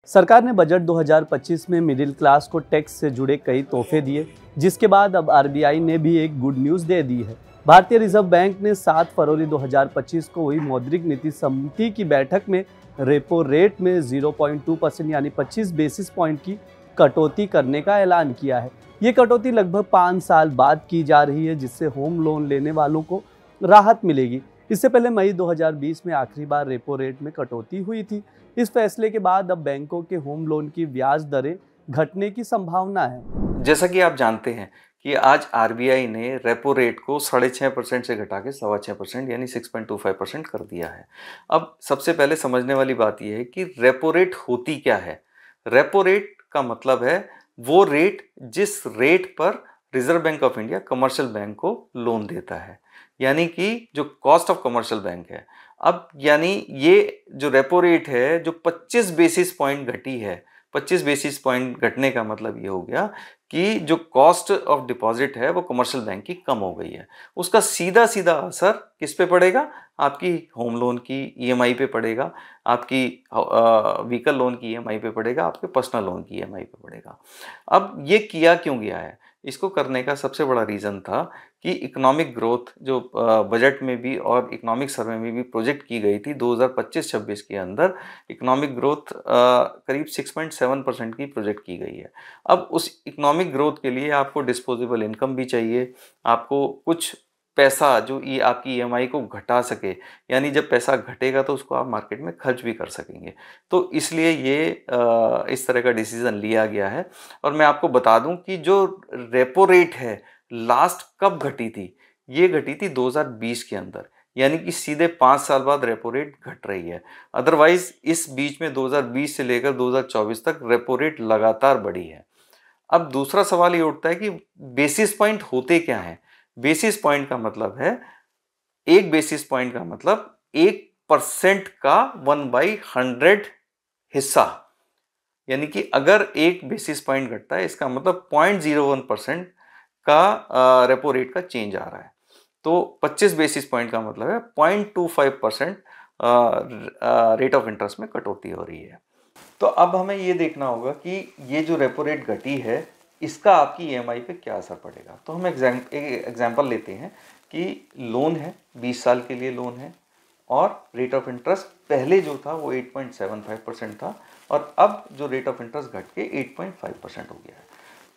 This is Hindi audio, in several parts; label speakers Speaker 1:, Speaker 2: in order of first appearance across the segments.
Speaker 1: सरकार ने बजट 2025 में मिडिल क्लास को टैक्स से जुड़े कई तोहफे दिए, जिसके बाद अब आरबीआई ने भी एक गुड न्यूज़ दे दी है। भारतीय रिजर्व बैंक ने 7 फरवरी 2025 को हुई मौद्रिक नीति समिति की बैठक में रेपो रेट में 0.2% यानी 25 बेसिस पॉइंट की कटौती करने का ऐलान किया है। ये कटौती लगभग 5 साल बाद की जा रही है, जिससे होम लोन लेने वालों को राहत मिलेगी। इससे पहले मई 2020 में आखिरी बार रेपो रेट में कटौती हुई थी। इस फैसले के बाद अब बैंकों के होम लोन की ब्याज दरें घटने की संभावना है।
Speaker 2: जैसा कि आप जानते हैं कि आज आरबीआई ने रेपो रेट को 6.5% से घटा के 6.25% यानी 6.25% कर दिया है। अब सबसे पहले समझने वाली बात यह है कि रेपो रेट होती क्या है। रेपो रेट का मतलब है वो रेट जिस रेट पर reserve bank of India commercial bank को लोन देता है, यानी कि जो कॉस्ट ऑफ कमर्शियल बैंक है। अब यानी ये जो रेपो रेट है जो 25 बेसिस पॉइंट घटी है, 25 बेसिस पॉइंट घटने का मतलब ये हो गया कि जो कॉस्ट ऑफ डिपॉजिट है वो कमर्शियल बैंक की कम हो गई है। उसका सीधा सीधा असर किस पे पड़ेगा? आपकी होम लोन की ईएमआई पे पड़ेगा, आपकी व्हीकल लोन की ईएमआई पे पड़ेगा, आपके पर्सनल लोन की ईएमआई पे पड़ेगा। अब ये किया क्यों गया है? इसको करने का सबसे बड़ा रीज़न था कि इकोनॉमिक ग्रोथ जो बजट में भी और इकोनॉमिक सर्वे में भी प्रोजेक्ट की गई थी 2025-26 के अंदर इकोनॉमिक ग्रोथ करीब 6.7% की प्रोजेक्ट की गई है। अब उस इकोनॉमिक ग्रोथ के लिए आपको डिस्पोजेबल इनकम भी चाहिए, आपको कुछ पैसा जो ये आपकी ईएमआई को घटा सके, यानी जब पैसा घटेगा तो उसको आप मार्केट में खर्च भी कर सकेंगे। तो इसलिए ये इस तरह का डिसीज़न लिया गया है। और मैं आपको बता दूं कि जो रेपो रेट है लास्ट कब घटी थी? ये घटी थी 2020 के अंदर, यानी कि सीधे 5 साल बाद रेपो रेट घट रही है। अदरवाइज इस बीच में 2020 से लेकर 2024 तक रेपो रेट लगातार बढ़ी है। अब दूसरा सवाल ये उठता है कि बेसिस पॉइंट होते क्या हैं? बेसिस पॉइंट का मतलब है, एक बेसिस पॉइंट का मतलब 1% का 1/100 हिस्सा, यानी कि अगर एक बेसिस पॉइंट घटता है इसका मतलब 0.01% का रेपो रेट का चेंज आ रहा है। तो 25 बेसिस पॉइंट का मतलब है 0.25% रेट ऑफ इंटरेस्ट में कटौती हो रही है। तो अब हमें ये देखना होगा कि ये जो रेपो रेट घटी है इसका आपकी ईएमआई पे क्या असर पड़ेगा। तो हम एक एग्जांपल लेते हैं कि लोन है, 20 साल के लिए लोन है और रेट ऑफ इंटरेस्ट पहले जो था वो 8.75% था और अब जो रेट ऑफ इंटरेस्ट घट के 8.5% हो गया है।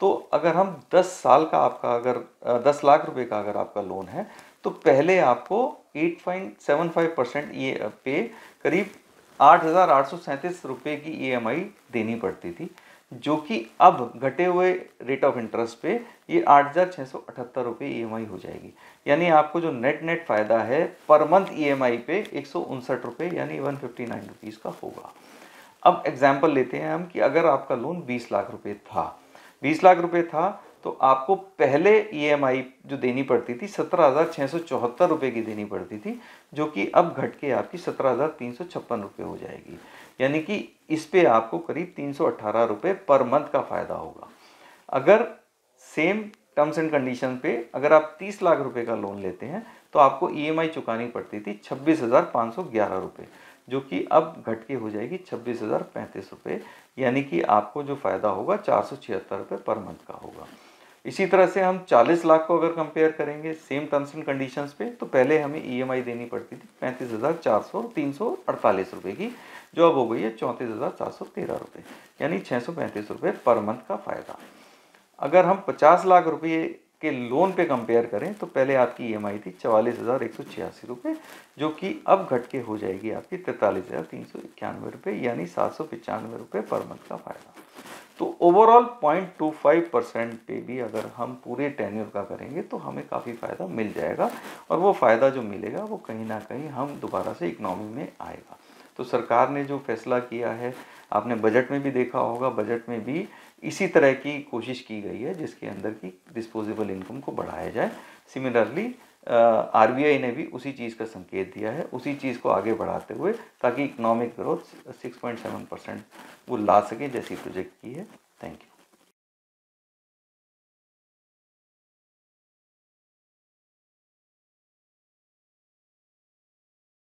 Speaker 2: तो अगर हम 10 साल का आपका अगर 10 लाख रुपए का अगर आपका लोन है तो पहले आपको 8.75% ये पे करीब 8,837 रुपये की ईएमआई देनी पड़ती थी, जो कि अब घटे हुए रेट ऑफ इंटरेस्ट पे ये 8,678 रुपये ईएमआई हो जाएगी। यानी आपको जो नेट फ़ायदा है पर मंथ ईएमआई पे 159 रुपये यानी 159 रुपीज़ का होगा। अब एग्जाम्पल लेते हैं हम कि अगर आपका लोन 20 लाख रुपये था, 20 लाख रुपये था तो आपको पहले ईएमआई जो देनी पड़ती थी 17,674 रुपये की देनी पड़ती थी, जो कि अब घट के आपकी 17,356 रुपये हो जाएगी। यानी कि इस पे आपको करीब 318 रुपये पर मंथ का फ़ायदा होगा। अगर सेम टर्म्स एंड कंडीशन पे अगर आप 30 लाख रुपए का लोन लेते हैं तो आपको ईएमआई चुकानी पड़ती थी 26,511 रुपये, जो कि अब घट के हो जाएगी 26,035 रुपये, यानी कि आपको जो फ़ायदा होगा 476 रुपये पर मंथ का होगा। इसी तरह से हम 40 लाख को अगर कंपेयर करेंगे सेम टर्म्स एंड कंडीशंस पे तो पहले हमें ईएमआई देनी पड़ती थी 35,348 रुपये की, जो अब हो गई है 34,413 रुपये, यानी 635 रुपये पर मंथ का फ़ायदा। अगर हम 50 लाख रुपये के लोन पे कंपेयर करें तो पहले आपकी ईएमआई थी 44,186 रुपये, जो कि अब घट के हो जाएगी आपकी 43,391 रुपये, यानी 795 रुपये पर मंथ का फ़ायदा। तो ओवरऑल 0.25% पे भी अगर हम पूरे टेन्योर का करेंगे तो हमें काफ़ी फ़ायदा मिल जाएगा और वो फ़ायदा जो मिलेगा वो कहीं ना कहीं हम दोबारा से इकनॉमी में आएगा। तो सरकार ने जो फैसला किया है, आपने बजट में भी देखा होगा, बजट में भी इसी तरह की कोशिश की गई है जिसके अंदर की डिस्पोजेबल इनकम को बढ़ाया जाए। सिमिलरली आरबीआई ने भी उसी चीज़ का संकेत दिया है, उसी चीज़ को आगे बढ़ाते हुए, ताकि इकोनॉमिक ग्रोथ 6.7% वो ला सके जैसी प्रोजेक्ट की है। Thank you.